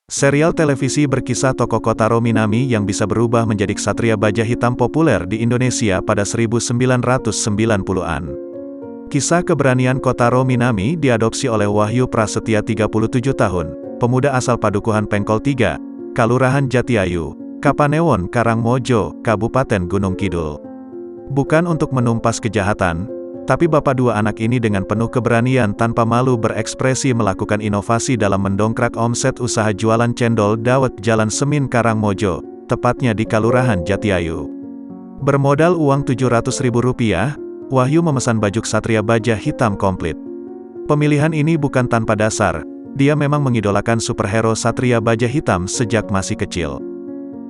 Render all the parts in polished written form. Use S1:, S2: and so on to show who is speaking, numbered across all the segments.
S1: Serial televisi berkisah tokoh Kotaro Minami yang bisa berubah menjadi ksatria baja hitam populer di Indonesia pada 1990-an. Kisah keberanian Kotaro Minami diadopsi oleh Wahyu Prasetya 37 tahun, pemuda asal Padukuhan Pengkol 3, Kalurahan Jatiayu, Kapanewon, Karangmojo, Kabupaten Gunung Kidul. Bukan untuk menumpas kejahatan, tapi bapak dua anak ini dengan penuh keberanian tanpa malu berekspresi melakukan inovasi dalam mendongkrak omset usaha jualan cendol dawet Jalan Semin Karangmojo, tepatnya di Kalurahan Jatiayu. Bermodal uang Rp700.000, Wahyu memesan baju ksatria baja hitam komplit. Pemilihan ini bukan tanpa dasar, dia memang mengidolakan superhero satria baja hitam sejak masih kecil.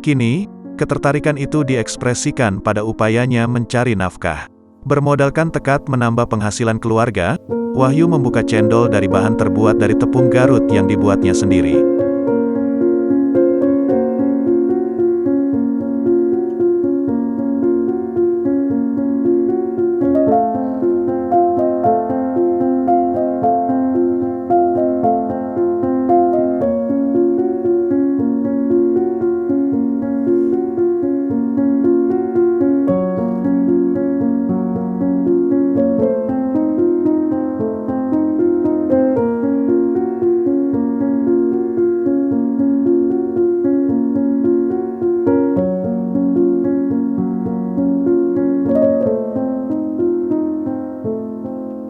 S1: Kini, ketertarikan itu diekspresikan pada upayanya mencari nafkah. Bermodalkan tekad menambah penghasilan keluarga, Wahyu membuka cendol dari bahan terbuat dari tepung Garut yang dibuatnya sendiri.